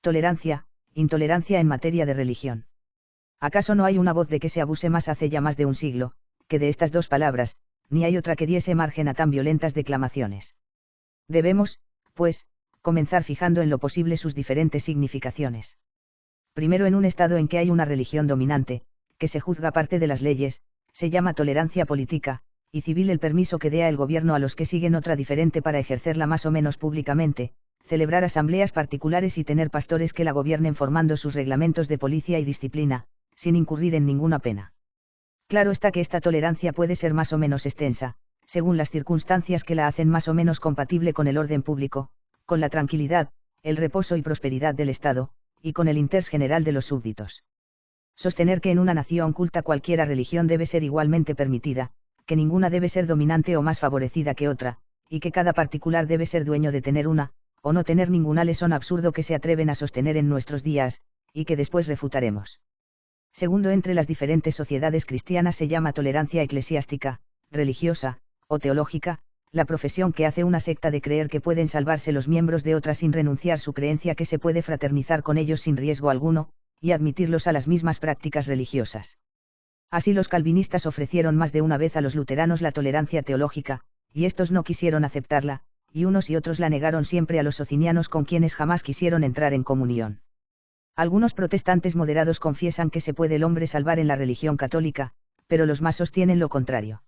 Tolerancia, intolerancia en materia de religión. ¿Acaso no hay una voz de que se abuse más hace ya más de un siglo, que de estas dos palabras, ni hay otra que diese margen a tan violentas declamaciones? Debemos, pues, comenzar fijando en lo posible sus diferentes significaciones. Primero, en un estado en que hay una religión dominante, que se juzga parte de las leyes, se llama tolerancia política, y civil el permiso que dé el gobierno a los que siguen otra diferente para ejercerla más o menos públicamente, celebrar asambleas particulares y tener pastores que la gobiernen formando sus reglamentos de policía y disciplina, sin incurrir en ninguna pena. Claro está que esta tolerancia puede ser más o menos extensa, según las circunstancias que la hacen más o menos compatible con el orden público, con la tranquilidad, el reposo y prosperidad del Estado, y con el interés general de los súbditos. Sostener que en una nación culta cualquiera religión debe ser igualmente permitida, que ninguna debe ser dominante o más favorecida que otra, y que cada particular debe ser dueño de tener una, o no tener ninguna, le son absurdo que se atreven a sostener en nuestros días, y que después refutaremos. Segundo, entre las diferentes sociedades cristianas se llama tolerancia eclesiástica, religiosa, o teológica, la profesión que hace una secta de creer que pueden salvarse los miembros de otra sin renunciar su creencia, que se puede fraternizar con ellos sin riesgo alguno, y admitirlos a las mismas prácticas religiosas. Así los calvinistas ofrecieron más de una vez a los luteranos la tolerancia teológica, y estos no quisieron aceptarla, y unos y otros la negaron siempre a los socinianos, con quienes jamás quisieron entrar en comunión. Algunos protestantes moderados confiesan que se puede el hombre salvar en la religión católica, pero los más sostienen lo contrario.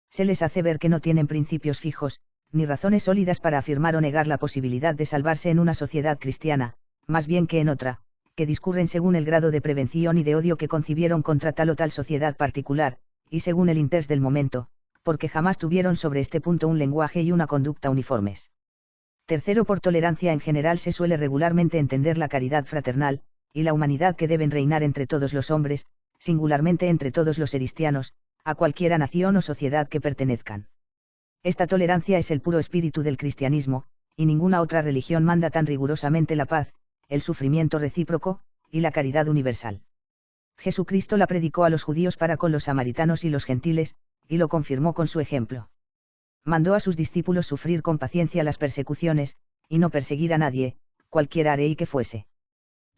Se les hace ver que no tienen principios fijos, ni razones sólidas para afirmar o negar la posibilidad de salvarse en una sociedad cristiana, más bien que en otra, que discurren según el grado de prevención y de odio que concibieron contra tal o tal sociedad particular, y según el interés del momento, porque jamás tuvieron sobre este punto un lenguaje y una conducta uniformes. Tercero, por tolerancia en general se suele regularmente entender la caridad fraternal, y la humanidad que deben reinar entre todos los hombres, singularmente entre todos los cristianos, a cualquiera nación o sociedad que pertenezcan. Esta tolerancia es el puro espíritu del cristianismo, y ninguna otra religión manda tan rigurosamente la paz, el sufrimiento recíproco, y la caridad universal. Jesucristo la predicó a los judíos para con los samaritanos y los gentiles, y lo confirmó con su ejemplo. Mandó a sus discípulos sufrir con paciencia las persecuciones, y no perseguir a nadie, cualquiera rey que fuese.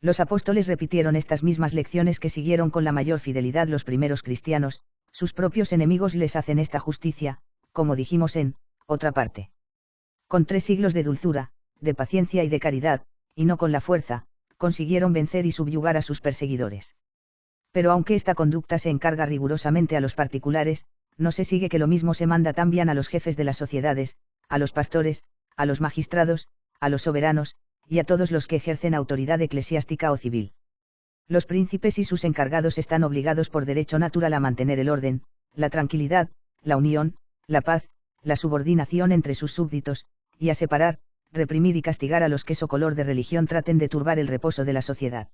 Los apóstoles repitieron estas mismas lecciones que siguieron con la mayor fidelidad los primeros cristianos, sus propios enemigos les hacen esta justicia, como dijimos en otra parte. Con 3 siglos de dulzura, de paciencia y de caridad, y no con la fuerza, consiguieron vencer y subyugar a sus perseguidores. Pero aunque esta conducta se encarga rigurosamente a los particulares, no se sigue que lo mismo se manda también a los jefes de las sociedades, a los pastores, a los magistrados, a los soberanos, y a todos los que ejercen autoridad eclesiástica o civil. Los príncipes y sus encargados están obligados por derecho natural a mantener el orden, la tranquilidad, la unión, la paz, la subordinación entre sus súbditos, y a separar, reprimir y castigar a los que so color de religión traten de turbar el reposo de la sociedad.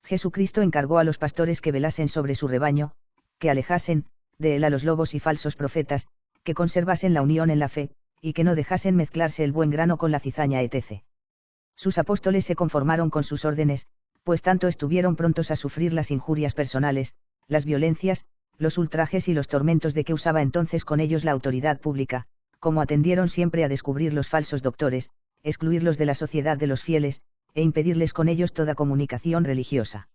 Jesucristo encargó a los pastores que velasen sobre su rebaño, que alejasen de él a los lobos y falsos profetas, que conservasen la unión en la fe, y que no dejasen mezclarse el buen grano con la cizaña etc. Sus apóstoles se conformaron con sus órdenes, pues tanto estuvieron prontos a sufrir las injurias personales, las violencias, los ultrajes y los tormentos de que usaba entonces con ellos la autoridad pública, como atendieron siempre a descubrir los falsos doctores, excluirlos de la sociedad de los fieles, e impedirles con ellos toda comunicación religiosa.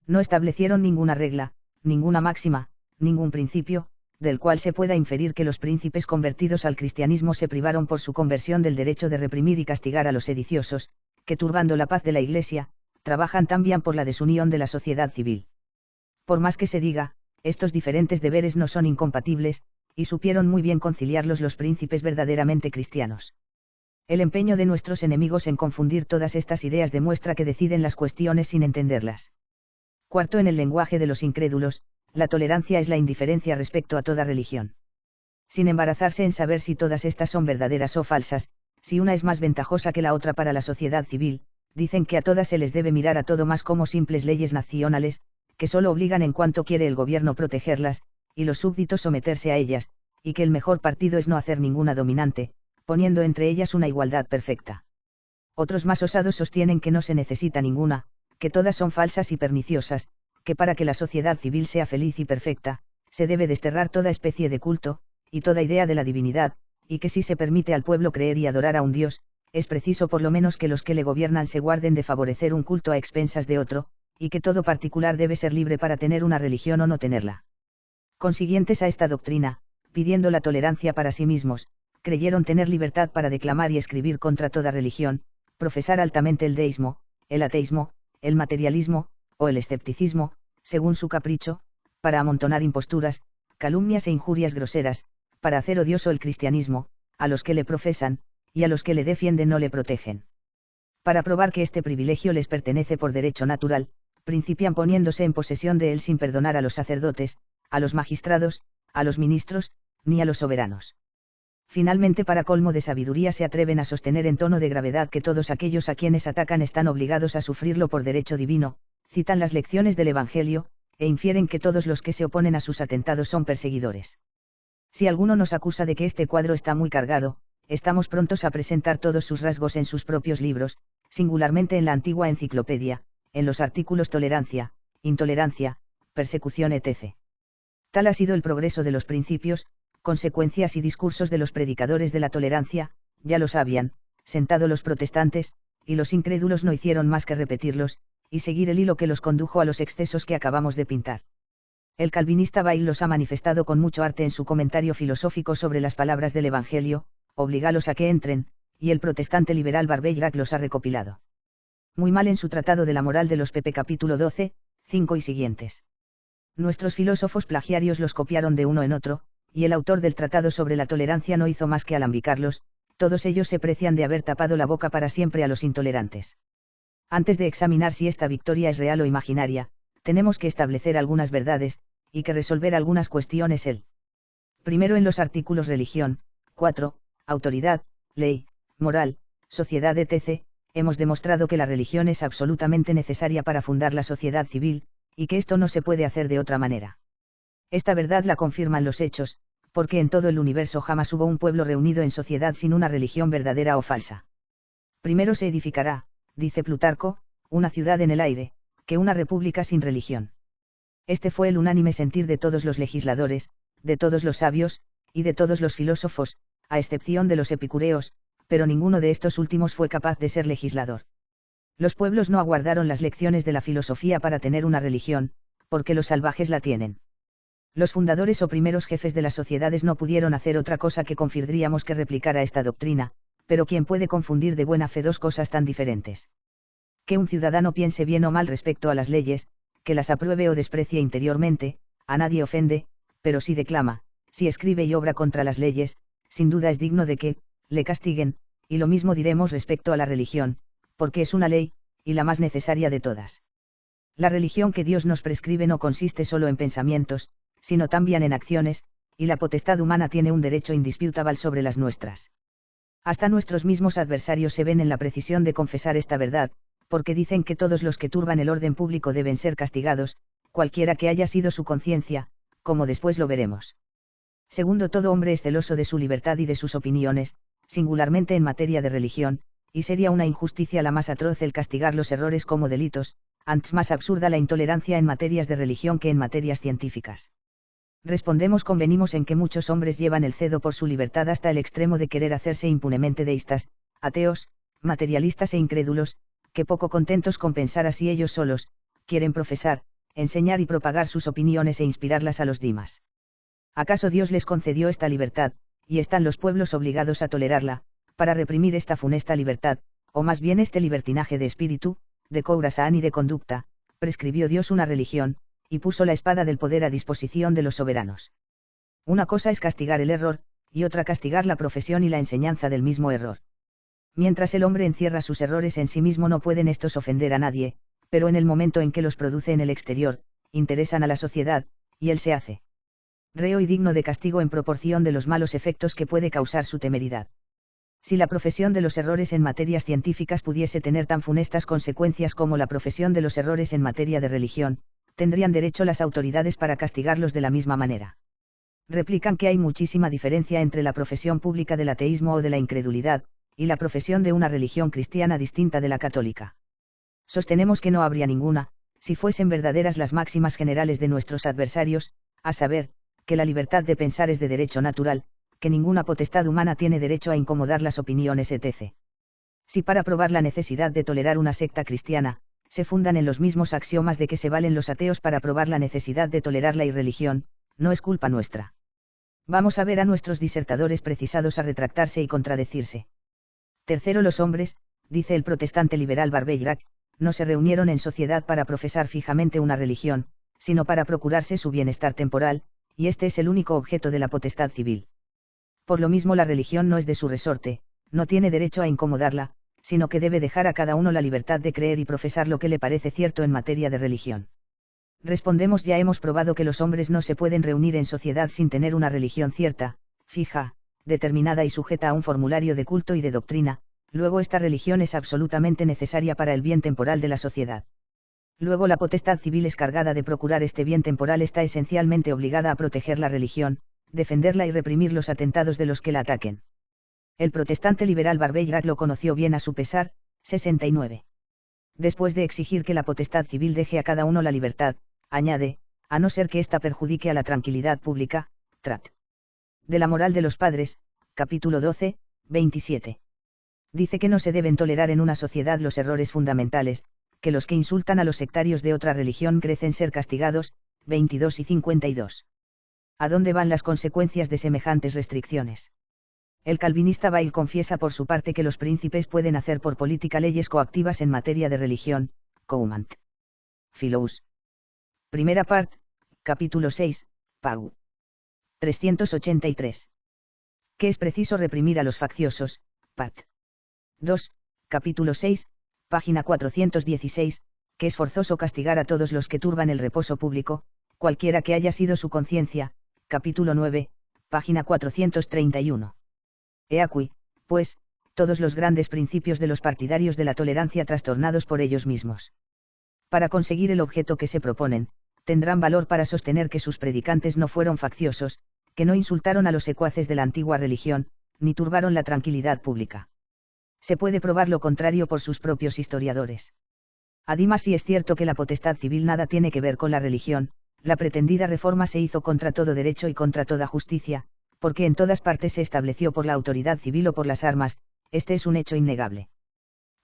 No establecieron ninguna regla, ninguna máxima, ningún principio, del cual se pueda inferir que los príncipes convertidos al cristianismo se privaron por su conversión del derecho de reprimir y castigar a los sediciosos, que turbando la paz de la Iglesia, trabajan también por la desunión de la sociedad civil. Por más que se diga, estos diferentes deberes no son incompatibles, y supieron muy bien conciliarlos los príncipes verdaderamente cristianos. El empeño de nuestros enemigos en confundir todas estas ideas demuestra que deciden las cuestiones sin entenderlas. Cuarto, en el lenguaje de los incrédulos, la tolerancia es la indiferencia respecto a toda religión. Sin embarazarse en saber si todas estas son verdaderas o falsas, si una es más ventajosa que la otra para la sociedad civil, dicen que a todas se les debe mirar a todo más como simples leyes nacionales, que solo obligan en cuanto quiere el gobierno protegerlas, y los súbditos someterse a ellas, y que el mejor partido es no hacer ninguna dominante, poniendo entre ellas una igualdad perfecta. Otros más osados sostienen que no se necesita ninguna, que todas son falsas y perniciosas, que para que la sociedad civil sea feliz y perfecta, se debe desterrar toda especie de culto, y toda idea de la divinidad, y que si se permite al pueblo creer y adorar a un Dios, es preciso por lo menos que los que le gobiernan se guarden de favorecer un culto a expensas de otro, y que todo particular debe ser libre para tener una religión o no tenerla. Consiguientes a esta doctrina, pidiendo la tolerancia para sí mismos, creyeron tener libertad para declamar y escribir contra toda religión, profesar altamente el deísmo, el ateísmo, el materialismo, o el escepticismo, según su capricho, para amontonar imposturas, calumnias e injurias groseras, para hacer odioso el cristianismo, a los que le profesan, y a los que le defienden no le protegen. Para probar que este privilegio les pertenece por derecho natural, principian poniéndose en posesión de él sin perdonar a los sacerdotes, a los magistrados, a los ministros, ni a los soberanos. Finalmente, para colmo de sabiduría, se atreven a sostener en tono de gravedad que todos aquellos a quienes atacan están obligados a sufrirlo por derecho divino, citan las lecciones del Evangelio, e infieren que todos los que se oponen a sus atentados son perseguidores. Si alguno nos acusa de que este cuadro está muy cargado, estamos prontos a presentar todos sus rasgos en sus propios libros, singularmente en la antigua enciclopedia, en los artículos tolerancia, intolerancia, persecución etc. Tal ha sido el progreso de los principios, consecuencias y discursos de los predicadores de la tolerancia, ya lo sabían, sentado los protestantes, y los incrédulos no hicieron más que repetirlos, y seguir el hilo que los condujo a los excesos que acabamos de pintar. El calvinista Bail los ha manifestado con mucho arte en su comentario filosófico sobre las palabras del Evangelio, obligalos a que entren, y el protestante liberal Barbeirac los ha recopilado muy mal en su Tratado de la Moral de los pp capítulo 12, 5 y siguientes. Nuestros filósofos plagiarios los copiaron de uno en otro, y el autor del Tratado sobre la Tolerancia no hizo más que alambicarlos, todos ellos se precian de haber tapado la boca para siempre a los intolerantes. Antes de examinar si esta victoria es real o imaginaria, tenemos que establecer algunas verdades, y que resolver algunas cuestiones primero en los artículos religión, 4, autoridad, ley, moral, sociedad etc., hemos demostrado que la religión es absolutamente necesaria para fundar la sociedad civil, y que esto no se puede hacer de otra manera. Esta verdad la confirman los hechos, porque en todo el universo jamás hubo un pueblo reunido en sociedad sin una religión verdadera o falsa. Primero se edificará, dice Plutarco, una ciudad en el aire, que una república sin religión. Este fue el unánime sentir de todos los legisladores, de todos los sabios, y de todos los filósofos, a excepción de los epicureos, pero ninguno de estos últimos fue capaz de ser legislador. Los pueblos no aguardaron las lecciones de la filosofía para tener una religión, porque los salvajes la tienen. Los fundadores o primeros jefes de las sociedades no pudieron hacer otra cosa que confirmamos que replicara esta doctrina, pero ¿quién puede confundir de buena fe dos cosas tan diferentes? Que un ciudadano piense bien o mal respecto a las leyes, que las apruebe o desprecie interiormente, a nadie ofende, pero si declama, si escribe y obra contra las leyes, sin duda es digno de que le castiguen, y lo mismo diremos respecto a la religión, porque es una ley, y la más necesaria de todas. La religión que Dios nos prescribe no consiste solo en pensamientos, sino también en acciones, y la potestad humana tiene un derecho indisputable sobre las nuestras. Hasta nuestros mismos adversarios se ven en la precisión de confesar esta verdad, porque dicen que todos los que turban el orden público deben ser castigados, cualquiera que haya sido su conciencia, como después lo veremos. Segundo, todo hombre es celoso de su libertad y de sus opiniones, singularmente en materia de religión, y sería una injusticia la más atroz el castigar los errores como delitos, antes más absurda la intolerancia en materias de religión que en materias científicas. Respondemos, convenimos en que muchos hombres llevan el cedo por su libertad hasta el extremo de querer hacerse impunemente deístas, ateos, materialistas e incrédulos, que poco contentos con pensar así ellos solos, quieren profesar, enseñar y propagar sus opiniones e inspirarlas a los demás. ¿Acaso Dios les concedió esta libertad, y están los pueblos obligados a tolerarla, para reprimir esta funesta libertad, o más bien este libertinaje de espíritu, de corazón y de conducta? Prescribió Dios una religión, y puso la espada del poder a disposición de los soberanos. Una cosa es castigar el error, y otra castigar la profesión y la enseñanza del mismo error. Mientras el hombre encierra sus errores en sí mismo no pueden estos ofender a nadie, pero en el momento en que los produce en el exterior, interesan a la sociedad, y él se hace reo y digno de castigo en proporción de los malos efectos que puede causar su temeridad. Si la profesión de los errores en materias científicas pudiese tener tan funestas consecuencias como la profesión de los errores en materia de religión, tendrían derecho las autoridades para castigarlos de la misma manera. Replican que hay muchísima diferencia entre la profesión pública del ateísmo o de la incredulidad, y la profesión de una religión cristiana distinta de la católica. Sostenemos que no habría ninguna, si fuesen verdaderas las máximas generales de nuestros adversarios, a saber, que la libertad de pensar es de derecho natural, que ninguna potestad humana tiene derecho a incomodar las opiniones etc. Si para probar la necesidad de tolerar una secta cristiana, se fundan en los mismos axiomas de que se valen los ateos para probar la necesidad de tolerar la irreligión, no es culpa nuestra. Vamos a ver a nuestros disertadores precisados a retractarse y contradecirse. Tercero, los hombres, dice el protestante liberal Barbeyrac, no se reunieron en sociedad para profesar fijamente una religión, sino para procurarse su bienestar temporal, y este es el único objeto de la potestad civil. Por lo mismo la religión no es de su resorte, no tiene derecho a incomodarla, sino que debe dejar a cada uno la libertad de creer y profesar lo que le parece cierto en materia de religión. Respondemos, ya hemos probado que los hombres no se pueden reunir en sociedad sin tener una religión cierta, fija, determinada y sujeta a un formulario de culto y de doctrina, luego esta religión es absolutamente necesaria para el bien temporal de la sociedad. Luego la potestad civil encargada de procurar este bien temporal está esencialmente obligada a proteger la religión, defenderla y reprimir los atentados de los que la ataquen. El protestante liberal Barbeyrac lo conoció bien a su pesar. 69. Después de exigir que la potestad civil deje a cada uno la libertad, añade, a no ser que ésta perjudique a la tranquilidad pública, Trat. De la moral de los padres, capítulo 12, 27. Dice que no se deben tolerar en una sociedad los errores fundamentales, que los que insultan a los sectarios de otra religión crecen ser castigados, 22 y 52. ¿A dónde van las consecuencias de semejantes restricciones? El calvinista Bail confiesa por su parte que los príncipes pueden hacer por política leyes coactivas en materia de religión, Coumant. Philous. Primera part, capítulo 6, Pau. 383. Que es preciso reprimir a los facciosos, Pat. 2, capítulo 6, página 416, que es forzoso castigar a todos los que turban el reposo público, cualquiera que haya sido su conciencia, capítulo 9, página 431. He aquí, pues, todos los grandes principios de los partidarios de la tolerancia trastornados por ellos mismos. Para conseguir el objeto que se proponen, tendrán valor para sostener que sus predicantes no fueron facciosos, que no insultaron a los secuaces de la antigua religión, ni turbaron la tranquilidad pública. Se puede probar lo contrario por sus propios historiadores. Además, si es cierto que la potestad civil nada tiene que ver con la religión, la pretendida reforma se hizo contra todo derecho y contra toda justicia, porque en todas partes se estableció por la autoridad civil o por las armas, este es un hecho innegable.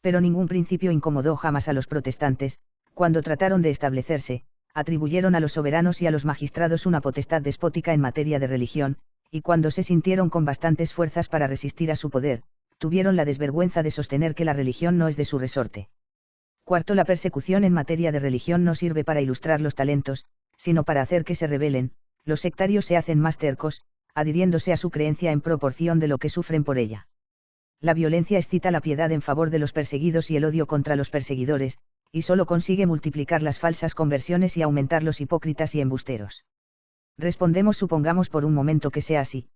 Pero ningún principio incomodó jamás a los protestantes, cuando trataron de establecerse, atribuyeron a los soberanos y a los magistrados una potestad despótica en materia de religión, y cuando se sintieron con bastantes fuerzas para resistir a su poder, tuvieron la desvergüenza de sostener que la religión no es de su resorte. Cuarto, la persecución en materia de religión no sirve para ilustrar los talentos, sino para hacer que se rebelen, los sectarios se hacen más tercos, adhiriéndose a su creencia en proporción de lo que sufren por ella. La violencia excita la piedad en favor de los perseguidos y el odio contra los perseguidores, y solo consigue multiplicar las falsas conversiones y aumentar los hipócritas y embusteros. Respondemos, supongamos por un momento que sea así.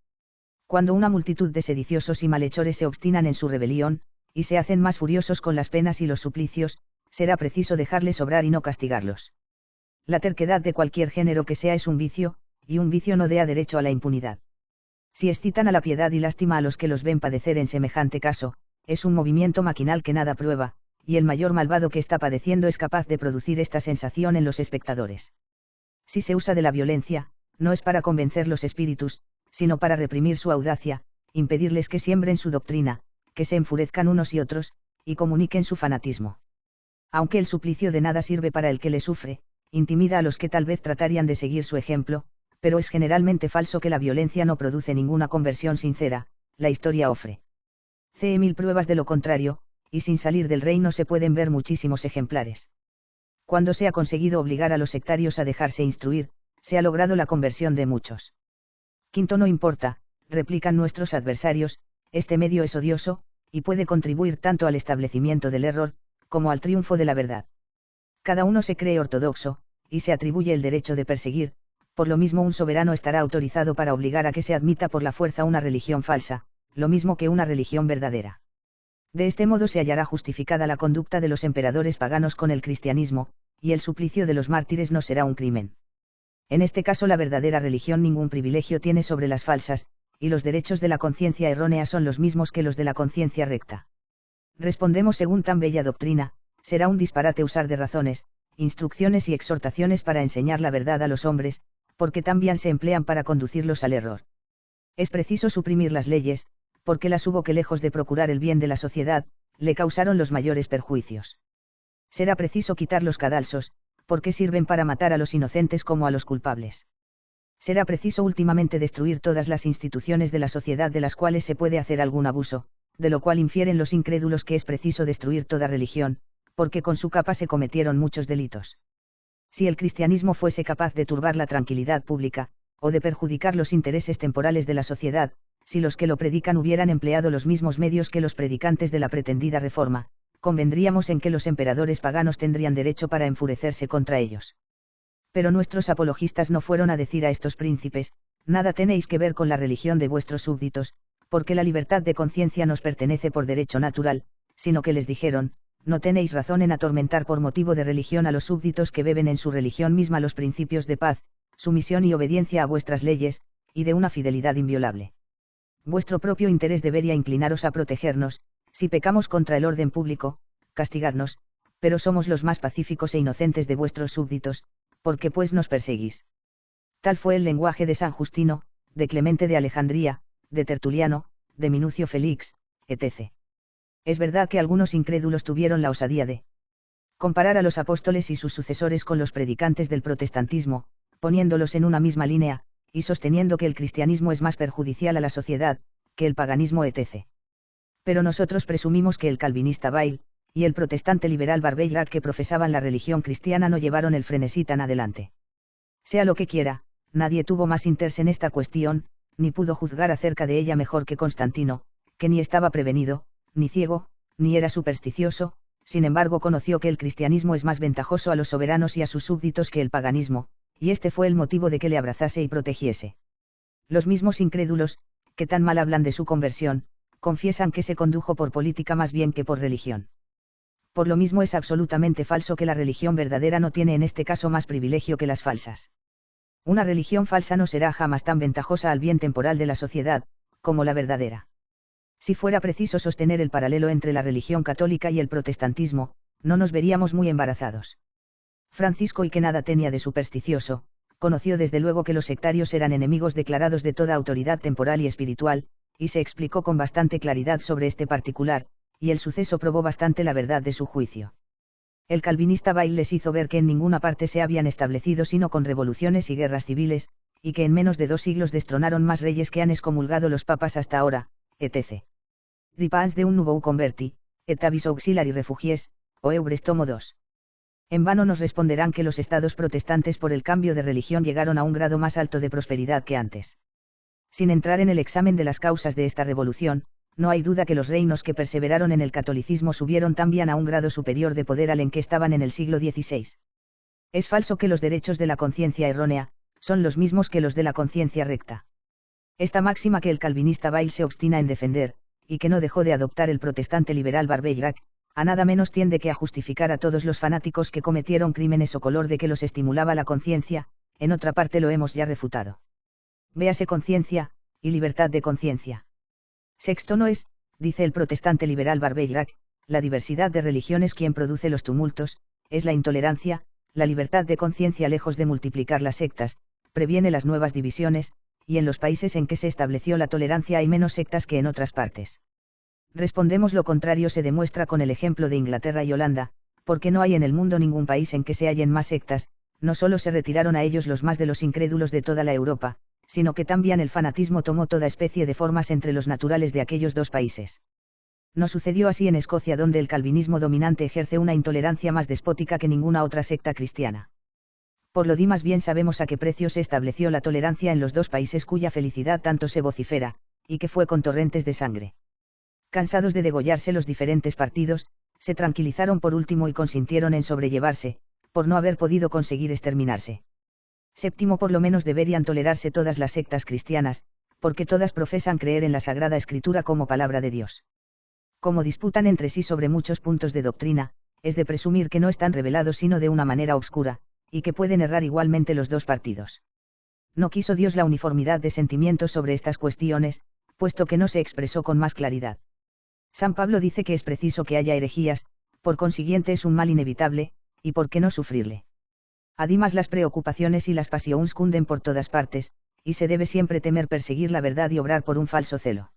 Cuando una multitud de sediciosos y malhechores se obstinan en su rebelión, y se hacen más furiosos con las penas y los suplicios, será preciso dejarles obrar y no castigarlos. La terquedad de cualquier género que sea es un vicio, y un vicio no da derecho a la impunidad. Si excitan a la piedad y lástima a los que los ven padecer en semejante caso, es un movimiento maquinal que nada prueba, y el mayor malvado que está padeciendo es capaz de producir esta sensación en los espectadores. Si se usa de la violencia, no es para convencer los espíritus, sino para reprimir su audacia, impedirles que siembren su doctrina, que se enfurezcan unos y otros, y comuniquen su fanatismo. Aunque el suplicio de nada sirve para el que le sufre, intimida a los que tal vez tratarían de seguir su ejemplo, pero es generalmente falso que la violencia no produce ninguna conversión sincera, la historia ofrece mil pruebas de lo contrario, y sin salir del reino se pueden ver muchísimos ejemplares. Cuando se ha conseguido obligar a los sectarios a dejarse instruir, se ha logrado la conversión de muchos. Quinto, no importa, replican nuestros adversarios, este medio es odioso, y puede contribuir tanto al establecimiento del error, como al triunfo de la verdad. Cada uno se cree ortodoxo, y se atribuye el derecho de perseguir, por lo mismo un soberano estará autorizado para obligar a que se admita por la fuerza una religión falsa, lo mismo que una religión verdadera. De este modo se hallará justificada la conducta de los emperadores paganos con el cristianismo, y el suplicio de los mártires no será un crimen. En este caso la verdadera religión ningún privilegio tiene sobre las falsas, y los derechos de la conciencia errónea son los mismos que los de la conciencia recta. Respondemos, según tan bella doctrina, será un disparate usar de razones, instrucciones y exhortaciones para enseñar la verdad a los hombres, porque también se emplean para conducirlos al error. Es preciso suprimir las leyes, porque las hubo que lejos de procurar el bien de la sociedad, le causaron los mayores perjuicios. Será preciso quitar los cadalsos, porque sirven para matar a los inocentes como a los culpables. Será preciso últimamente destruir todas las instituciones de la sociedad de las cuales se puede hacer algún abuso, de lo cual infieren los incrédulos que es preciso destruir toda religión, porque con su capa se cometieron muchos delitos. Si el cristianismo fuese capaz de turbar la tranquilidad pública, o de perjudicar los intereses temporales de la sociedad, si los que lo predican hubieran empleado los mismos medios que los predicantes de la pretendida reforma, convendríamos en que los emperadores paganos tendrían derecho para enfurecerse contra ellos. Pero nuestros apologistas no fueron a decir a estos príncipes, nada tenéis que ver con la religión de vuestros súbditos, porque la libertad de conciencia nos pertenece por derecho natural, sino que les dijeron, no tenéis razón en atormentar por motivo de religión a los súbditos que beben en su religión misma los principios de paz, sumisión y obediencia a vuestras leyes, y de una fidelidad inviolable. Vuestro propio interés debería inclinaros a protegernos, si pecamos contra el orden público, castigadnos, pero somos los más pacíficos e inocentes de vuestros súbditos, porque pues nos perseguís. Tal fue el lenguaje de San Justino, de Clemente de Alejandría, de Tertuliano, de Minucio Félix, etc. Es verdad que algunos incrédulos tuvieron la osadía de comparar a los apóstoles y sus sucesores con los predicantes del protestantismo, poniéndolos en una misma línea, y sosteniendo que el cristianismo es más perjudicial a la sociedad, que el paganismo etc. Pero nosotros presumimos que el calvinista Bayle, y el protestante liberal Barbeyrac que profesaban la religión cristiana no llevaron el frenesí tan adelante. Sea lo que quiera, nadie tuvo más interés en esta cuestión, ni pudo juzgar acerca de ella mejor que Constantino, que ni estaba prevenido, ni ciego, ni era supersticioso, sin embargo conoció que el cristianismo es más ventajoso a los soberanos y a sus súbditos que el paganismo, y este fue el motivo de que le abrazase y protegiese. Los mismos incrédulos, que tan mal hablan de su conversión, confiesan que se condujo por política más bien que por religión. Por lo mismo es absolutamente falso que la religión verdadera no tiene en este caso más privilegio que las falsas. Una religión falsa no será jamás tan ventajosa al bien temporal de la sociedad, como la verdadera. Si fuera preciso sostener el paralelo entre la religión católica y el protestantismo, no nos veríamos muy embarazados. Francisco, y que nada tenía de supersticioso, conoció desde luego que los sectarios eran enemigos declarados de toda autoridad temporal y espiritual, y se explicó con bastante claridad sobre este particular, y el suceso probó bastante la verdad de su juicio. El calvinista Bayle les hizo ver que en ninguna parte se habían establecido sino con revoluciones y guerras civiles, y que en menos de 2 siglos destronaron más reyes que han excomulgado los papas hasta ahora, etc. Ripans de un nouveau converti, et avis auxiliari refugies, o eubres tomo 2. En vano nos responderán que los estados protestantes por el cambio de religión llegaron a un grado más alto de prosperidad que antes. Sin entrar en el examen de las causas de esta revolución, no hay duda que los reinos que perseveraron en el catolicismo subieron también a un grado superior de poder al en que estaban en el siglo XVI. Es falso que los derechos de la conciencia errónea, son los mismos que los de la conciencia recta. Esta máxima que el calvinista Bayle se obstina en defender, y que no dejó de adoptar el protestante liberal Barbeyrac, a nada menos tiende que a justificar a todos los fanáticos que cometieron crímenes o color de que los estimulaba la conciencia, en otra parte lo hemos ya refutado. Véase conciencia, y libertad de conciencia. Sexto no es, dice el protestante liberal Barbeyrac, la diversidad de religiones quien produce los tumultos, es la intolerancia, la libertad de conciencia lejos de multiplicar las sectas, previene las nuevas divisiones, y en los países en que se estableció la tolerancia hay menos sectas que en otras partes. Respondemos lo contrario se demuestra con el ejemplo de Inglaterra y Holanda, porque no hay en el mundo ningún país en que se hallen más sectas, no solo se retiraron a ellos los más de los incrédulos de toda la Europa, sino que también el fanatismo tomó toda especie de formas entre los naturales de aquellos 2 países. No sucedió así en Escocia, donde el calvinismo dominante ejerce una intolerancia más despótica que ninguna otra secta cristiana. Por lo demás bien sabemos a qué precio se estableció la tolerancia en los 2 países cuya felicidad tanto se vocifera, y que fue con torrentes de sangre. Cansados de degollarse los diferentes partidos, se tranquilizaron por último y consintieron en sobrellevarse, por no haber podido conseguir exterminarse. Séptimo, por lo menos deberían tolerarse todas las sectas cristianas, porque todas profesan creer en la Sagrada Escritura como palabra de Dios. Como disputan entre sí sobre muchos puntos de doctrina, es de presumir que no están revelados sino de una manera obscura, y que pueden errar igualmente los 2 partidos. No quiso Dios la uniformidad de sentimientos sobre estas cuestiones, puesto que no se expresó con más claridad. San Pablo dice que es preciso que haya herejías, por consiguiente es un mal inevitable, y por qué no sufrirle. Además las preocupaciones y las pasiones cunden por todas partes, y se debe siempre temer perseguir la verdad y obrar por un falso celo.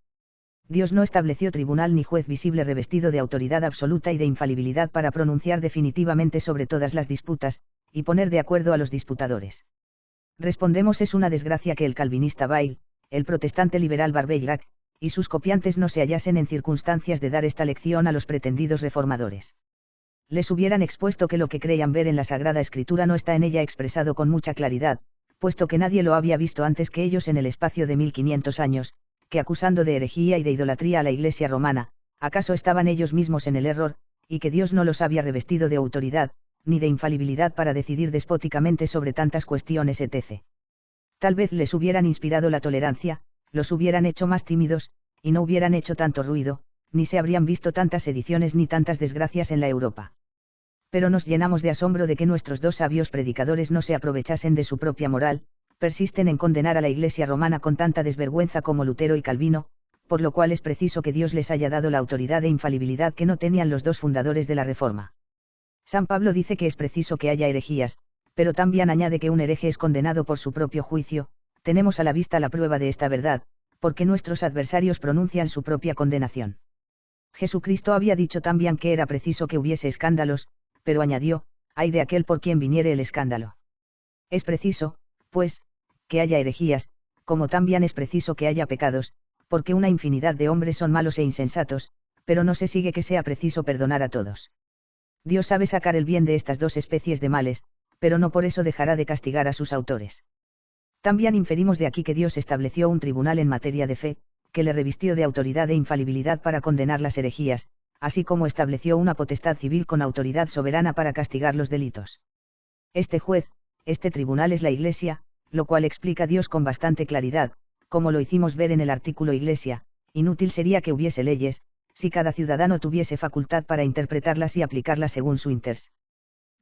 Dios no estableció tribunal ni juez visible revestido de autoridad absoluta y de infalibilidad para pronunciar definitivamente sobre todas las disputas, y poner de acuerdo a los disputadores. Respondemos: es una desgracia que el calvinista Bayle, el protestante liberal Barbeirac, y sus copiantes no se hallasen en circunstancias de dar esta lección a los pretendidos reformadores. Les hubieran expuesto que lo que creían ver en la Sagrada Escritura no está en ella expresado con mucha claridad, puesto que nadie lo había visto antes que ellos en el espacio de 1500 años, que acusando de herejía y de idolatría a la Iglesia romana, acaso estaban ellos mismos en el error, y que Dios no los había revestido de autoridad, ni de infalibilidad para decidir despóticamente sobre tantas cuestiones etc. Tal vez les hubieran inspirado la tolerancia, los hubieran hecho más tímidos, y no hubieran hecho tanto ruido, ni se habrían visto tantas sediciones ni tantas desgracias en la Europa. Pero nos llenamos de asombro de que nuestros dos sabios predicadores no se aprovechasen de su propia moral, persisten en condenar a la Iglesia romana con tanta desvergüenza como Lutero y Calvino, por lo cual es preciso que Dios les haya dado la autoridad e infalibilidad que no tenían los dos fundadores de la Reforma. San Pablo dice que es preciso que haya herejías, pero también añade que un hereje es condenado por su propio juicio. Tenemos a la vista la prueba de esta verdad, porque nuestros adversarios pronuncian su propia condenación. Jesucristo había dicho también que era preciso que hubiese escándalos, pero añadió: ay de aquel por quien viniere el escándalo. Es preciso, pues, que haya herejías, como también es preciso que haya pecados, porque una infinidad de hombres son malos e insensatos, pero no se sigue que sea preciso perdonar a todos. Dios sabe sacar el bien de estas dos especies de males, pero no por eso dejará de castigar a sus autores. También inferimos de aquí que Dios estableció un tribunal en materia de fe, que le revistió de autoridad e infalibilidad para condenar las herejías, así como estableció una potestad civil con autoridad soberana para castigar los delitos. Este juez, este tribunal es la Iglesia, lo cual explica Dios con bastante claridad, como lo hicimos ver en el artículo Iglesia. Inútil sería que hubiese leyes, si cada ciudadano tuviese facultad para interpretarlas y aplicarlas según su interés.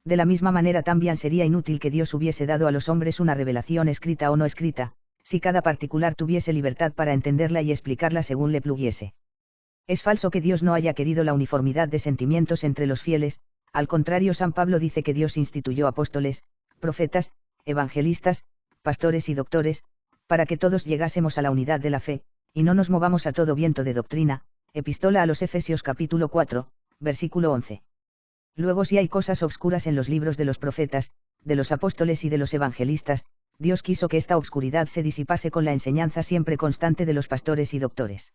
De la misma manera también sería inútil que Dios hubiese dado a los hombres una revelación escrita o no escrita, si cada particular tuviese libertad para entenderla y explicarla según le pluguiese. Es falso que Dios no haya querido la uniformidad de sentimientos entre los fieles, al contrario, San Pablo dice que Dios instituyó apóstoles, profetas, evangelistas, pastores y doctores, para que todos llegásemos a la unidad de la fe, y no nos movamos a todo viento de doctrina. Epístola a los Efesios capítulo 4, versículo 11. Luego, si hay cosas obscuras en los libros de los profetas, de los apóstoles y de los evangelistas, Dios quiso que esta obscuridad se disipase con la enseñanza siempre constante de los pastores y doctores.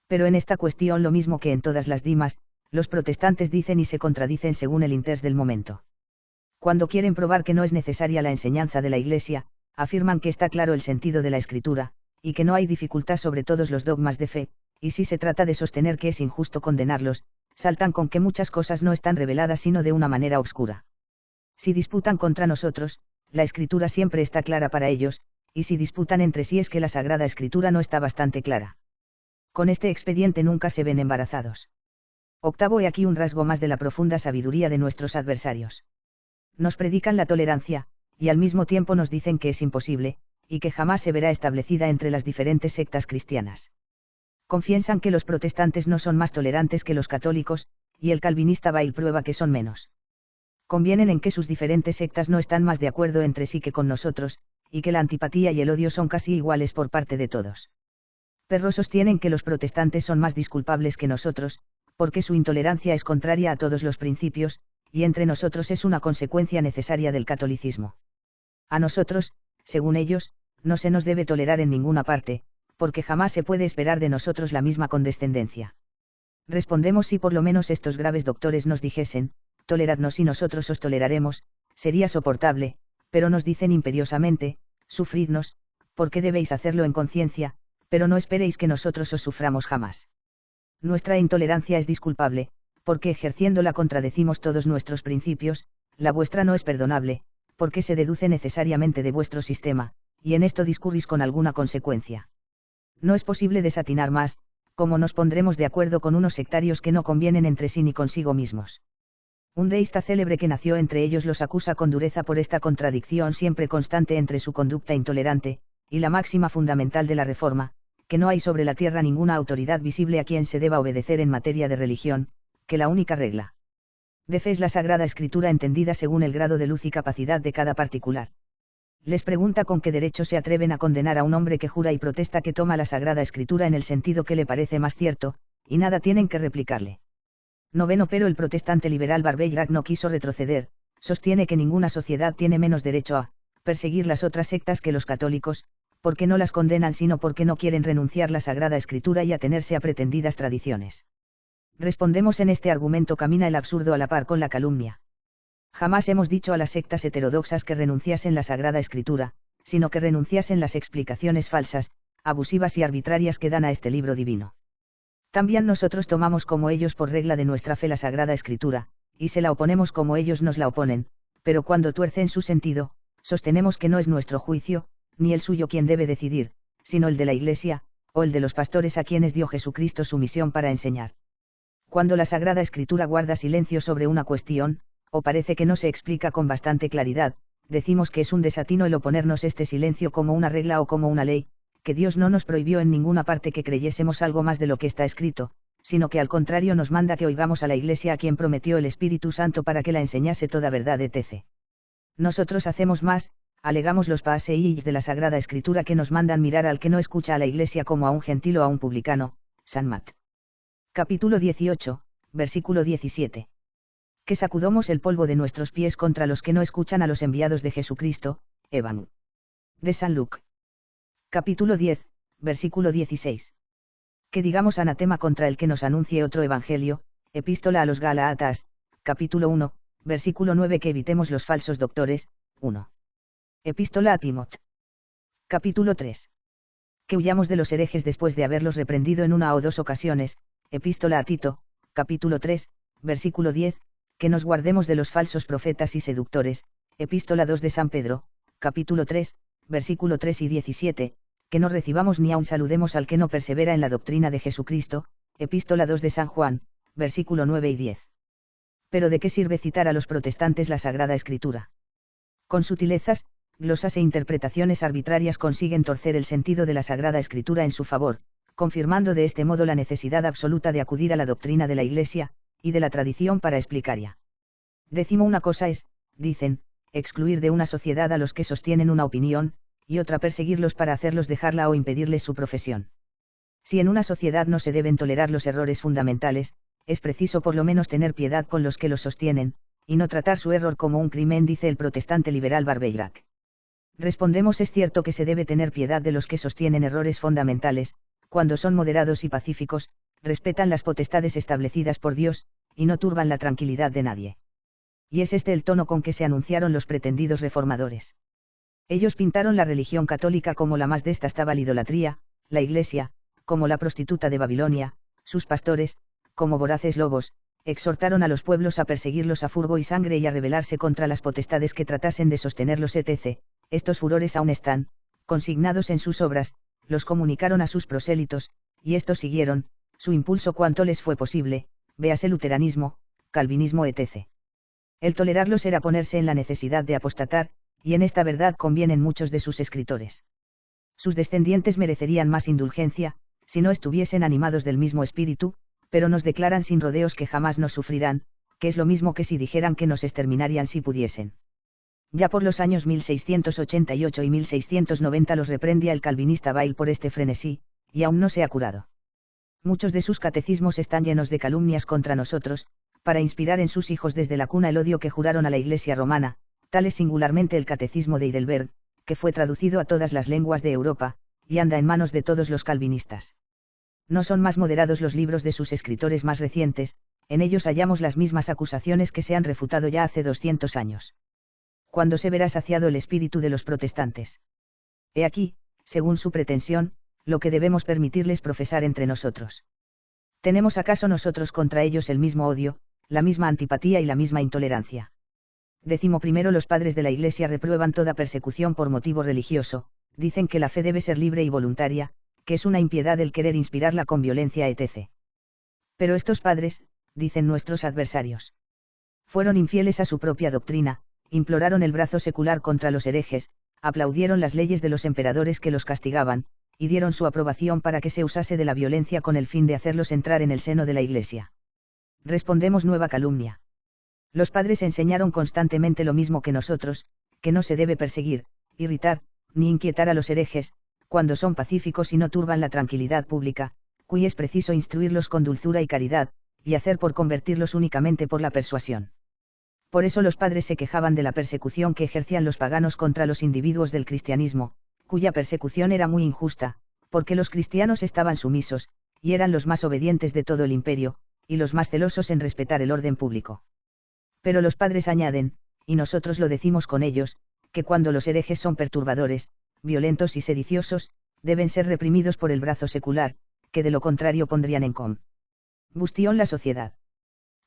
Pero en esta cuestión, lo mismo que en todas las demás, los protestantes dicen y se contradicen según el interés del momento. Cuando quieren probar que no es necesaria la enseñanza de la Iglesia, afirman que está claro el sentido de la Escritura, y que no hay dificultad sobre todos los dogmas de fe, y si se trata de sostener que es injusto condenarlos, saltan con que muchas cosas no están reveladas sino de una manera obscura. Si disputan contra nosotros, la Escritura siempre está clara para ellos, y si disputan entre sí es que la Sagrada Escritura no está bastante clara. Con este expediente nunca se ven embarazados. Octavo, he aquí un rasgo más de la profunda sabiduría de nuestros adversarios. Nos predican la tolerancia, y al mismo tiempo nos dicen que es imposible, y que jamás se verá establecida entre las diferentes sectas cristianas. Confiesan que los protestantes no son más tolerantes que los católicos, y el calvinista Bayle prueba que son menos. Convienen en que sus diferentes sectas no están más de acuerdo entre sí que con nosotros, y que la antipatía y el odio son casi iguales por parte de todos. Perro sostienen que los protestantes son más disculpables que nosotros, porque su intolerancia es contraria a todos los principios, y entre nosotros es una consecuencia necesaria del catolicismo. A nosotros, según ellos, no se nos debe tolerar en ninguna parte, porque jamás se puede esperar de nosotros la misma condescendencia. Respondemos: si por lo menos estos graves doctores nos dijesen, toleradnos y nosotros os toleraremos, sería soportable, pero nos dicen imperiosamente, sufridnos, porque debéis hacerlo en conciencia, pero no esperéis que nosotros os suframos jamás. Nuestra intolerancia es disculpable, porque ejerciéndola contradecimos todos nuestros principios. La vuestra no es perdonable, porque se deduce necesariamente de vuestro sistema, y en esto discurrís con alguna consecuencia. No es posible desatinar más, como nos pondremos de acuerdo con unos sectarios que no convienen entre sí ni consigo mismos. Un deísta célebre que nació entre ellos los acusa con dureza por esta contradicción siempre constante entre su conducta intolerante, y la máxima fundamental de la Reforma, que no hay sobre la tierra ninguna autoridad visible a quien se deba obedecer en materia de religión, que la única regla de fe es la Sagrada Escritura entendida según el grado de luz y capacidad de cada particular. Les pregunta con qué derecho se atreven a condenar a un hombre que jura y protesta que toma la Sagrada Escritura en el sentido que le parece más cierto, y nada tienen que replicarle. Noveno. Pero el protestante liberal Barbeyrac no quiso retroceder, sostiene que ninguna sociedad tiene menos derecho a perseguir las otras sectas que los católicos, porque no las condenan sino porque no quieren renunciar la Sagrada Escritura y atenerse a pretendidas tradiciones. Respondemos, en este argumento camina el absurdo a la par con la calumnia. Jamás hemos dicho a las sectas heterodoxas que renunciasen la Sagrada Escritura, sino que renunciasen las explicaciones falsas, abusivas y arbitrarias que dan a este libro divino. También nosotros tomamos como ellos por regla de nuestra fe la Sagrada Escritura, y se la oponemos como ellos nos la oponen, pero cuando tuercen su sentido, sostenemos que no es nuestro juicio, ni el suyo quien debe decidir, sino el de la Iglesia, o el de los pastores a quienes dio Jesucristo su misión para enseñar. Cuando la Sagrada Escritura guarda silencio sobre una cuestión, o parece que no se explica con bastante claridad, decimos que es un desatino el oponernos este silencio como una regla o como una ley, que Dios no nos prohibió en ninguna parte que creyésemos algo más de lo que está escrito, sino que al contrario nos manda que oigamos a la Iglesia a quien prometió el Espíritu Santo para que la enseñase toda verdad etc. Nosotros hacemos más, alegamos los paseillos de la Sagrada Escritura que nos mandan mirar al que no escucha a la Iglesia como a un gentil o a un publicano, San Mat. Capítulo 18, versículo 17. Que sacudamos el polvo de nuestros pies contra los que no escuchan a los enviados de Jesucristo, Evan. De San Luc. Capítulo 10, versículo 16. Que digamos anatema contra el que nos anuncie otro evangelio, Epístola a los Gálatas, capítulo 1, versículo 9. Que evitemos los falsos doctores, 1. Epístola a Timot. Capítulo 3. Que huyamos de los herejes después de haberlos reprendido en una o dos ocasiones, Epístola a Tito, capítulo 3, versículo 10. Que nos guardemos de los falsos profetas y seductores, Epístola 2 de San Pedro, capítulo 3, versículo 3 y 17, que no recibamos ni aun saludemos al que no persevera en la doctrina de Jesucristo, Epístola 2 de San Juan, versículo 9 y 10. Pero ¿de qué sirve citar a los protestantes la Sagrada Escritura? Con sutilezas, glosas e interpretaciones arbitrarias consiguen torcer el sentido de la Sagrada Escritura en su favor, confirmando de este modo la necesidad absoluta de acudir a la doctrina de la Iglesia, y de la tradición para explicarla. Una cosa es, dicen, excluir de una sociedad a los que sostienen una opinión, y otra perseguirlos para hacerlos dejarla o impedirles su profesión. Si en una sociedad no se deben tolerar los errores fundamentales, es preciso por lo menos tener piedad con los que los sostienen, y no tratar su error como un crimen, dice el protestante liberal Barbeyrac. Respondemos, es cierto que se debe tener piedad de los que sostienen errores fundamentales, cuando son moderados y pacíficos, respetan las potestades establecidas por Dios, y no turban la tranquilidad de nadie. Y es este el tono con que se anunciaron los pretendidos reformadores. Ellos pintaron la religión católica como la más detestable idolatría, la Iglesia, como la prostituta de Babilonia, sus pastores, como voraces lobos, exhortaron a los pueblos a perseguirlos a furgo y sangre y a rebelarse contra las potestades que tratasen de sostenerlos etc. Estos furores aún están, consignados en sus obras, los comunicaron a sus prosélitos, y estos siguieron su impulso cuanto les fue posible, véase luteranismo, calvinismo etc. El tolerarlos era ponerse en la necesidad de apostatar, y en esta verdad convienen muchos de sus escritores. Sus descendientes merecerían más indulgencia, si no estuviesen animados del mismo espíritu, pero nos declaran sin rodeos que jamás nos sufrirán, que es lo mismo que si dijeran que nos exterminarían si pudiesen. Ya por los años 1688 y 1690 los reprendía el calvinista Bayle por este frenesí, y aún no se ha curado. Muchos de sus catecismos están llenos de calumnias contra nosotros, para inspirar en sus hijos desde la cuna el odio que juraron a la Iglesia romana, tal es singularmente el Catecismo de Heidelberg, que fue traducido a todas las lenguas de Europa, y anda en manos de todos los calvinistas. No son más moderados los libros de sus escritores más recientes, en ellos hallamos las mismas acusaciones que se han refutado ya hace 200 años. ¿Cuándo se verá saciado el espíritu de los protestantes? He aquí, según su pretensión, lo que debemos permitirles profesar entre nosotros. ¿Tenemos acaso nosotros contra ellos el mismo odio, la misma antipatía y la misma intolerancia? 11. Los padres de la Iglesia reprueban toda persecución por motivo religioso, dicen que la fe debe ser libre y voluntaria, que es una impiedad el querer inspirarla con violencia etc. Pero estos padres, dicen nuestros adversarios, fueron infieles a su propia doctrina, imploraron el brazo secular contra los herejes, aplaudieron las leyes de los emperadores que los castigaban, y dieron su aprobación para que se usase de la violencia con el fin de hacerlos entrar en el seno de la Iglesia. Respondemos nueva calumnia. Los padres enseñaron constantemente lo mismo que nosotros, que no se debe perseguir, irritar, ni inquietar a los herejes, cuando son pacíficos y no turban la tranquilidad pública, cuy es preciso instruirlos con dulzura y caridad, y hacer por convertirlos únicamente por la persuasión. Por eso los padres se quejaban de la persecución que ejercían los paganos contra los individuos del cristianismo, cuya persecución era muy injusta, porque los cristianos estaban sumisos, y eran los más obedientes de todo el imperio, y los más celosos en respetar el orden público. Pero los padres añaden, y nosotros lo decimos con ellos, que cuando los herejes son perturbadores, violentos y sediciosos, deben ser reprimidos por el brazo secular, que de lo contrario pondrían en combustión la sociedad.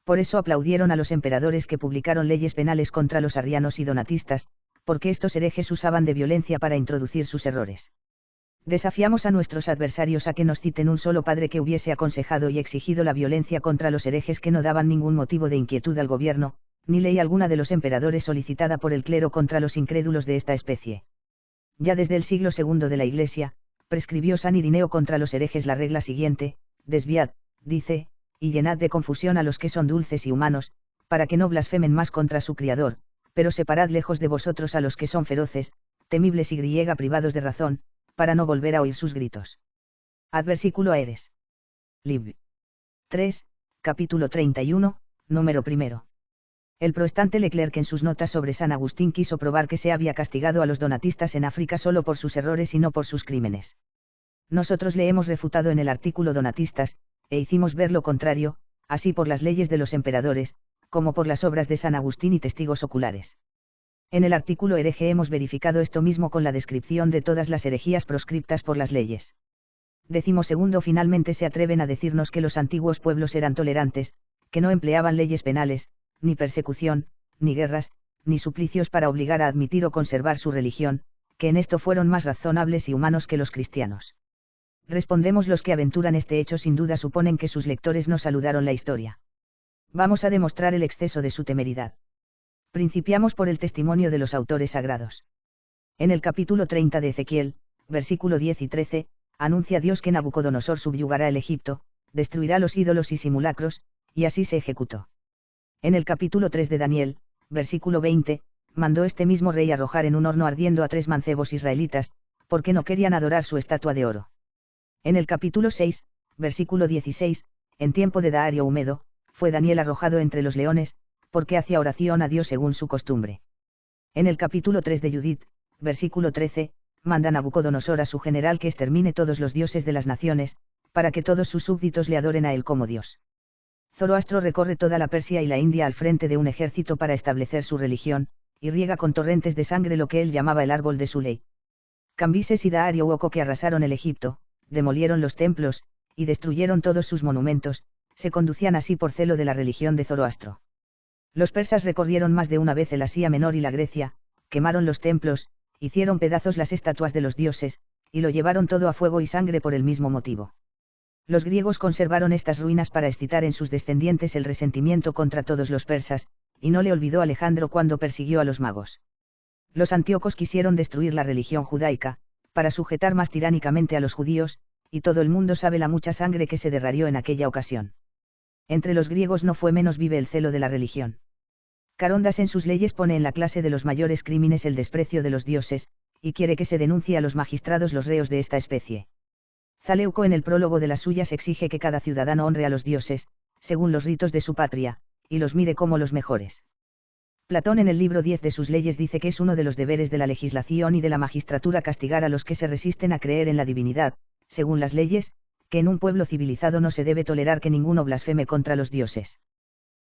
Por eso aplaudieron a los emperadores que publicaron leyes penales contra los arrianos y donatistas, porque estos herejes usaban de violencia para introducir sus errores. Desafiamos a nuestros adversarios a que nos citen un solo padre que hubiese aconsejado y exigido la violencia contra los herejes que no daban ningún motivo de inquietud al gobierno, ni ley alguna de los emperadores solicitada por el clero contra los incrédulos de esta especie. Ya desde el siglo II de la Iglesia, prescribió San Irineo contra los herejes la regla siguiente: desviad, dice, y llenad de confusión a los que son dulces y humanos, para que no blasfemen más contra su Criador, pero separad lejos de vosotros a los que son feroces, temibles y privados de razón, para no volver a oír sus gritos. Adversículo a Eres. Lib. 3, capítulo 31, número 1. El protestante Leclerc en sus notas sobre San Agustín quiso probar que se había castigado a los donatistas en África solo por sus errores y no por sus crímenes. Nosotros le hemos refutado en el artículo donatistas, e hicimos ver lo contrario, así por las leyes de los emperadores, como por las obras de San Agustín y testigos oculares. En el artículo hereje hemos verificado esto mismo con la descripción de todas las herejías proscriptas por las leyes. 12. Finalmente se atreven a decirnos que los antiguos pueblos eran tolerantes, que no empleaban leyes penales, ni persecución, ni guerras, ni suplicios para obligar a admitir o conservar su religión, que en esto fueron más razonables y humanos que los cristianos. Respondemos: los que aventuran este hecho sin duda suponen que sus lectores no saludaron la historia. Vamos a demostrar el exceso de su temeridad. Principiamos por el testimonio de los autores sagrados. En el capítulo 30 de Ezequiel, versículo 10 y 13, anuncia Dios que Nabucodonosor subyugará el Egipto, destruirá los ídolos y simulacros, y así se ejecutó. En el capítulo 3 de Daniel, versículo 20, mandó este mismo rey arrojar en un horno ardiendo a 3 mancebos israelitas, porque no querían adorar su estatua de oro. En el capítulo 6, versículo 16, en tiempo de Darío Húmedo, fue Daniel arrojado entre los leones, porque hacía oración a Dios según su costumbre. En el capítulo 3 de Judith, versículo 13, manda Nabucodonosor a su general que extermine todos los dioses de las naciones, para que todos sus súbditos le adoren a él como Dios. Zoroastro recorre toda la Persia y la India al frente de un ejército para establecer su religión, y riega con torrentes de sangre lo que él llamaba el árbol de su ley. Cambises y Darío Huoco, que arrasaron el Egipto, demolieron los templos, y destruyeron todos sus monumentos, se conducían así por celo de la religión de Zoroastro. Los persas recorrieron más de una vez el Asia Menor y la Grecia, quemaron los templos, hicieron pedazos las estatuas de los dioses, y lo llevaron todo a fuego y sangre por el mismo motivo. Los griegos conservaron estas ruinas para excitar en sus descendientes el resentimiento contra todos los persas, y no le olvidó Alejandro cuando persiguió a los magos. Los antíocos quisieron destruir la religión judaica, para sujetar más tiránicamente a los judíos, y todo el mundo sabe la mucha sangre que se derramó en aquella ocasión. Entre los griegos no fue menos vive el celo de la religión. Carondas en sus leyes pone en la clase de los mayores crímenes el desprecio de los dioses, y quiere que se denuncie a los magistrados los reos de esta especie. Zaleuco en el prólogo de las suyas exige que cada ciudadano honre a los dioses, según los ritos de su patria, y los mire como los mejores. Platón en el libro 10 de sus leyes dice que es uno de los deberes de la legislación y de la magistratura castigar a los que se resisten a creer en la divinidad, según las leyes, que en un pueblo civilizado no se debe tolerar que ninguno blasfeme contra los dioses.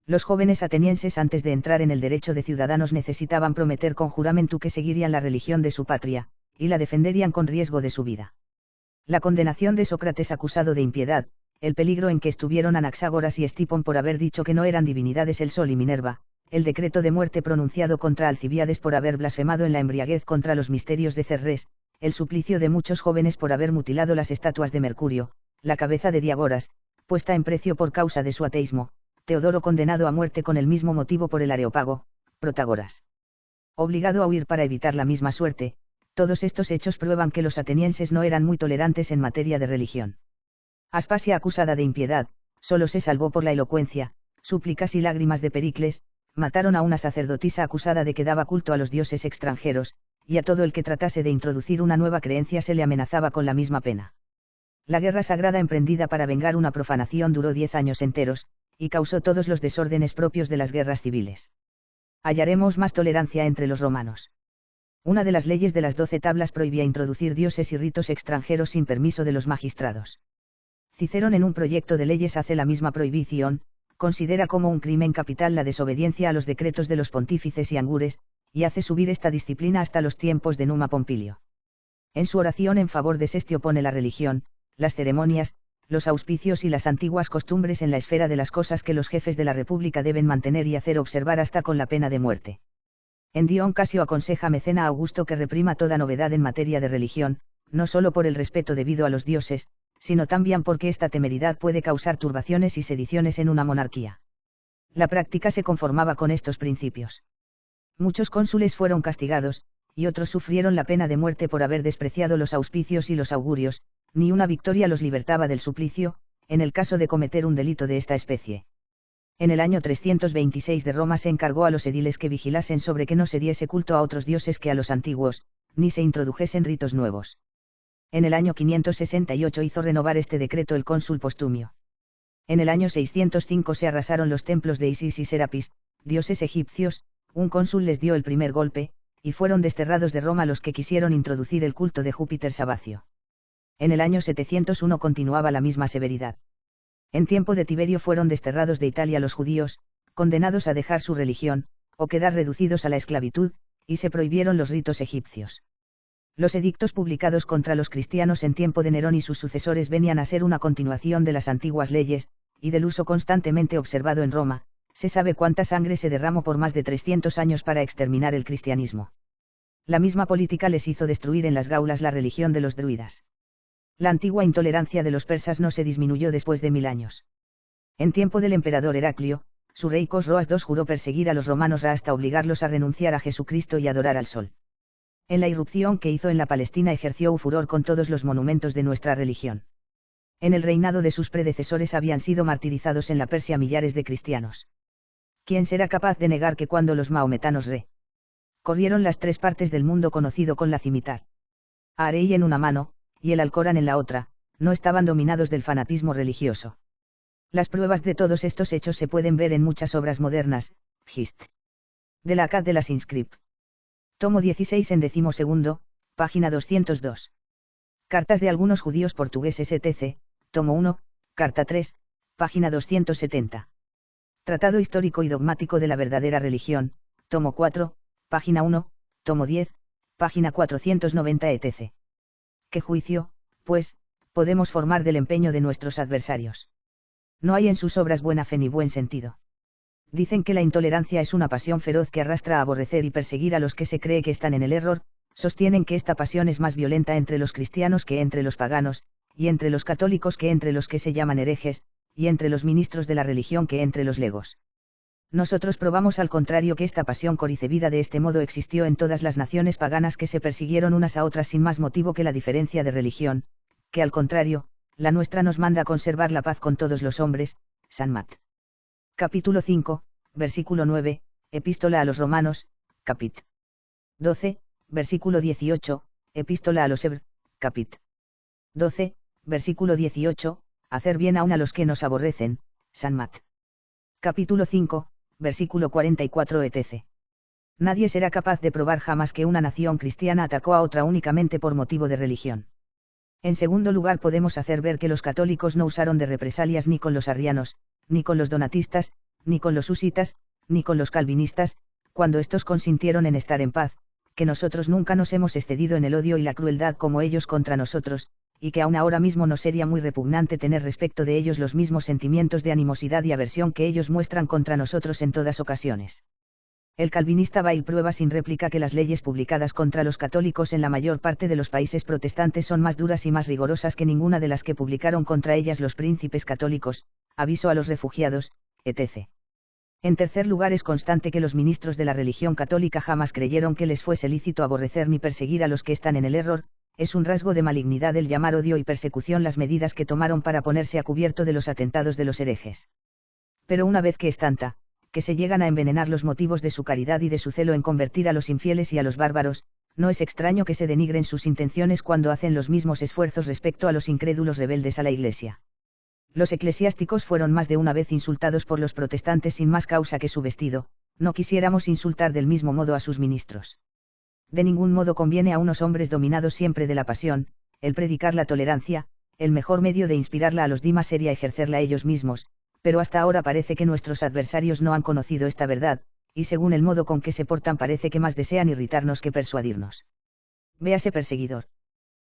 Los jóvenes atenienses antes de entrar en el derecho de ciudadanos necesitaban prometer con juramento que seguirían la religión de su patria, y la defenderían con riesgo de su vida. La condenación de Sócrates acusado de impiedad, el peligro en que estuvieron Anaxágoras y Escipón por haber dicho que no eran divinidades el sol y Minerva, el decreto de muerte pronunciado contra Alcibíades por haber blasfemado en la embriaguez contra los misterios de Cerrés, el suplicio de muchos jóvenes por haber mutilado las estatuas de Mercurio, la cabeza de Diagoras, puesta en precio por causa de su ateísmo, Teodoro condenado a muerte con el mismo motivo por el Areópago, Protágoras obligado a huir para evitar la misma suerte. Todos estos hechos prueban que los atenienses no eran muy tolerantes en materia de religión. Aspasia acusada de impiedad, solo se salvó por la elocuencia, súplicas y lágrimas de Pericles, mataron a una sacerdotisa acusada de que daba culto a los dioses extranjeros, y a todo el que tratase de introducir una nueva creencia se le amenazaba con la misma pena. La guerra sagrada emprendida para vengar una profanación duró 10 años enteros, y causó todos los desórdenes propios de las guerras civiles. Hallaremos más tolerancia entre los romanos. Una de las leyes de las 12 tablas prohibía introducir dioses y ritos extranjeros sin permiso de los magistrados. Cicerón en un proyecto de leyes hace la misma prohibición, considera como un crimen capital la desobediencia a los decretos de los pontífices y angures, y hace subir esta disciplina hasta los tiempos de Numa Pompilio. En su oración en favor de Sestio pone la religión, las ceremonias, los auspicios y las antiguas costumbres en la esfera de las cosas que los jefes de la República deben mantener y hacer observar hasta con la pena de muerte. En Dion Casio aconseja a Mecena Augusto que reprima toda novedad en materia de religión, no solo por el respeto debido a los dioses, sino también porque esta temeridad puede causar turbaciones y sediciones en una monarquía. La práctica se conformaba con estos principios. Muchos cónsules fueron castigados, y otros sufrieron la pena de muerte por haber despreciado los auspicios y los augurios, ni una victoria los libertaba del suplicio, en el caso de cometer un delito de esta especie. En el año 326 de Roma se encargó a los ediles que vigilasen sobre que no se diese culto a otros dioses que a los antiguos, ni se introdujesen ritos nuevos. En el año 568 hizo renovar este decreto el cónsul Postumio. En el año 605 se arrasaron los templos de Isis y Serapis, dioses egipcios, un cónsul les dio el primer golpe, y fueron desterrados de Roma los que quisieron introducir el culto de Júpiter Sabacio. En el año 701 continuaba la misma severidad. En tiempo de Tiberio fueron desterrados de Italia los judíos, condenados a dejar su religión, o quedar reducidos a la esclavitud, y se prohibieron los ritos egipcios. Los edictos publicados contra los cristianos en tiempo de Nerón y sus sucesores venían a ser una continuación de las antiguas leyes, y del uso constantemente observado en Roma. Se sabe cuánta sangre se derramó por más de 300 años para exterminar el cristianismo. La misma política les hizo destruir en las Gaulas la religión de los druidas. La antigua intolerancia de los persas no se disminuyó después de 1000 años. En tiempo del emperador Heraclio, su rey Cosroas II juró perseguir a los romanos hasta obligarlos a renunciar a Jesucristo y adorar al sol. En la irrupción que hizo en la Palestina ejerció un furor con todos los monumentos de nuestra religión. En el reinado de sus predecesores habían sido martirizados en la Persia millares de cristianos. ¿Quién será capaz de negar que cuando los maometanos corrieron las 3 partes del mundo conocido con la cimitar Arei en una mano, y el Alcorán en la otra, no estaban dominados del fanatismo religioso? Las pruebas de todos estos hechos se pueden ver en muchas obras modernas. Hist. De la Acad de las Inscrip. Tomo 16 en 12º, página 202. Cartas de algunos judíos portugueses etc., tomo 1, carta 3, página 270. Tratado histórico y dogmático de la verdadera religión, tomo 4, página 1, tomo 10, página 490 etc. ¿Qué juicio, pues, podemos formar del empeño de nuestros adversarios? No hay en sus obras buena fe ni buen sentido. Dicen que la intolerancia es una pasión feroz que arrastra a aborrecer y perseguir a los que se cree que están en el error, sostienen que esta pasión es más violenta entre los cristianos que entre los paganos, y entre los católicos que entre los que se llaman herejes, y entre los ministros de la religión que entre los legos. Nosotros probamos al contrario que esta pasión concebida de este modo existió en todas las naciones paganas que se persiguieron unas a otras sin más motivo que la diferencia de religión, que al contrario, la nuestra nos manda a conservar la paz con todos los hombres. San Mat. Capítulo 5, versículo 9, Epístola a los Romanos, capit. 12, versículo 18, Epístola a los Hebr, capit. 12, versículo 18, hacer bien aun a los que nos aborrecen. San Mat. Capítulo 5, versículo 44 etc. Nadie será capaz de probar jamás que una nación cristiana atacó a otra únicamente por motivo de religión. En segundo lugar, podemos hacer ver que los católicos no usaron de represalias ni con los arrianos, ni con los donatistas, ni con los husitas, ni con los calvinistas, cuando estos consintieron en estar en paz, que nosotros nunca nos hemos excedido en el odio y la crueldad como ellos contra nosotros, y que aún ahora mismo nos sería muy repugnante tener respecto de ellos los mismos sentimientos de animosidad y aversión que ellos muestran contra nosotros en todas ocasiones. El calvinista Bail prueba sin réplica que las leyes publicadas contra los católicos en la mayor parte de los países protestantes son más duras y más rigorosas que ninguna de las que publicaron contra ellas los príncipes católicos, aviso a los refugiados, etc. En tercer lugar, es constante que los ministros de la religión católica jamás creyeron que les fuese lícito aborrecer ni perseguir a los que están en el error. Es un rasgo de malignidad el llamar odio y persecución las medidas que tomaron para ponerse a cubierto de los atentados de los herejes. Pero una vez que es tanta, que se llegan a envenenar los motivos de su caridad y de su celo en convertir a los infieles y a los bárbaros, No es extraño que se denigren sus intenciones cuando hacen los mismos esfuerzos respecto a los incrédulos rebeldes a la Iglesia. Los eclesiásticos fueron más de una vez insultados por los protestantes sin más causa que su vestido, no quisiéramos insultar del mismo modo a sus ministros. De ningún modo conviene a unos hombres dominados siempre de la pasión, el predicar la tolerancia, el mejor medio de inspirarla a los demás sería ejercerla ellos mismos, pero hasta ahora parece que nuestros adversarios no han conocido esta verdad, y según el modo con que se portan parece que más desean irritarnos que persuadirnos. Véase perseguidor.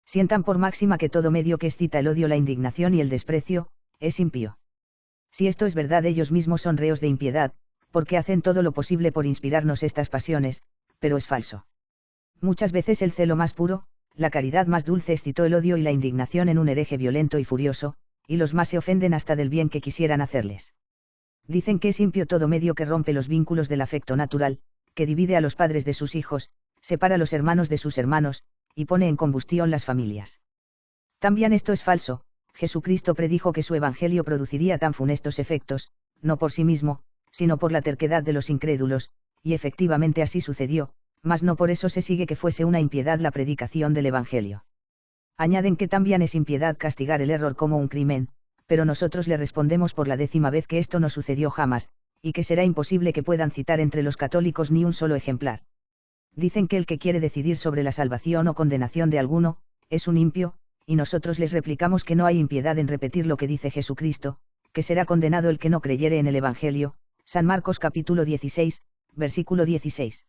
Sientan por máxima que todo medio que excita el odio, la indignación y el desprecio, es impío. Si esto es verdad, ellos mismos son reos de impiedad, porque hacen todo lo posible por inspirarnos estas pasiones, pero es falso. Muchas veces el celo más puro, la caridad más dulce excitó el odio y la indignación en un hereje violento y furioso, y los más se ofenden hasta del bien que quisieran hacerles. Dicen que es impío todo medio que rompe los vínculos del afecto natural, que divide a los padres de sus hijos, separa a los hermanos de sus hermanos, y pone en combustión las familias. También esto es falso. Jesucristo predijo que su evangelio produciría tan funestos efectos, no por sí mismo, sino por la terquedad de los incrédulos, y efectivamente así sucedió, mas no por eso se sigue que fuese una impiedad la predicación del evangelio. Añaden que también es impiedad castigar el error como un crimen, pero nosotros le respondemos por la 10ª vez que esto no sucedió jamás, y que será imposible que puedan citar entre los católicos ni un solo ejemplar. Dicen que el que quiere decidir sobre la salvación o condenación de alguno, es un impío, y nosotros les replicamos que no hay impiedad en repetir lo que dice Jesucristo, que será condenado el que no creyere en el Evangelio, San Marcos capítulo 16, versículo 16.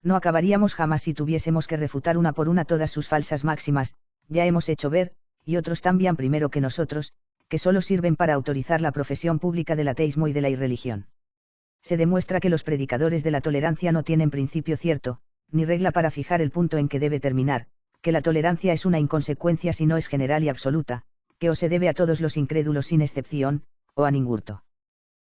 No acabaríamos jamás si tuviésemos que refutar una por una todas sus falsas máximas, ya hemos hecho ver, y otros también primero que nosotros, que solo sirven para autorizar la profesión pública del ateísmo y de la irreligión. Se demuestra que los predicadores de la tolerancia no tienen principio cierto, ni regla para fijar el punto en que debe terminar, que la tolerancia es una inconsecuencia si no es general y absoluta, que o se debe a todos los incrédulos sin excepción, o a ningurto.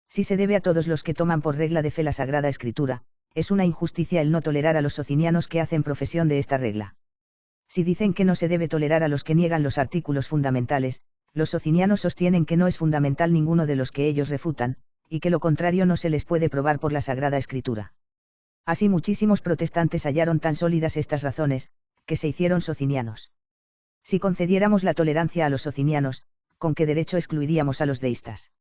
Si se debe a todos los que toman por regla de fe la Sagrada Escritura, es una injusticia el no tolerar a los socinianos que hacen profesión de esta regla. Si dicen que no se debe tolerar a los que niegan los artículos fundamentales, los socinianos sostienen que no es fundamental ninguno de los que ellos refutan, y que lo contrario no se les puede probar por la Sagrada Escritura. Así muchísimos protestantes hallaron tan sólidas estas razones, que se hicieron socinianos. Si concediéramos la tolerancia a los socinianos, ¿con qué derecho excluiríamos a los deístas?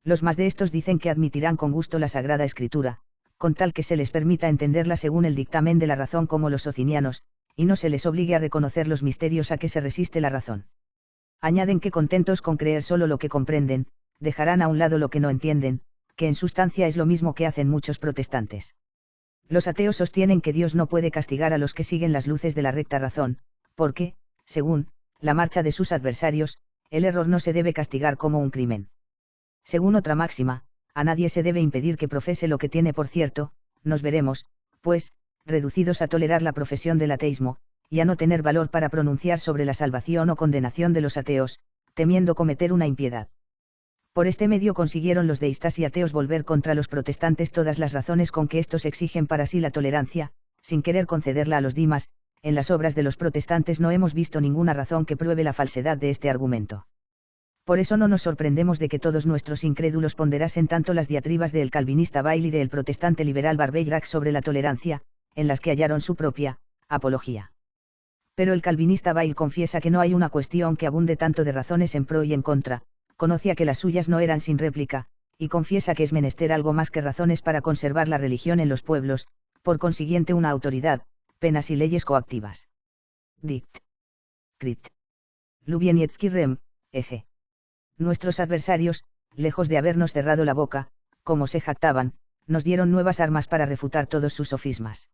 Los más de estos dicen que admitirán con gusto la Sagrada Escritura, con tal que se les permita entenderla según el dictamen de la razón como los socinianos, y no se les obligue a reconocer los misterios a que se resiste la razón. Añaden que contentos con creer solo lo que comprenden, dejarán a un lado lo que no entienden, que en sustancia es lo mismo que hacen muchos protestantes. Los ateos sostienen que Dios no puede castigar a los que siguen las luces de la recta razón, porque, según la marcha de sus adversarios, el error no se debe castigar como un crimen. Según otra máxima, a nadie se debe impedir que profese lo que tiene por cierto, nos veremos, pues, reducidos a tolerar la profesión del ateísmo, y a no tener valor para pronunciar sobre la salvación o condenación de los ateos, temiendo cometer una impiedad. Por este medio consiguieron los deístas y ateos volver contra los protestantes todas las razones con que éstos exigen para sí la tolerancia, sin querer concederla a los demás. En las obras de los protestantes no hemos visto ninguna razón que pruebe la falsedad de este argumento. Por eso no nos sorprendemos de que todos nuestros incrédulos ponderasen tanto las diatribas del calvinista Bayle y del protestante liberal Barbeirac sobre la tolerancia, en las que hallaron su propia apología. Pero el calvinista Bayle confiesa que no hay una cuestión que abunde tanto de razones en pro y en contra, conocía que las suyas no eran sin réplica, y confiesa que es menester algo más que razones para conservar la religión en los pueblos, por consiguiente una autoridad, penas y leyes coactivas. Dict. Crit. Lubieniecki rem, eg. Nuestros adversarios, lejos de habernos cerrado la boca, como se jactaban, nos dieron nuevas armas para refutar todos sus sofismas.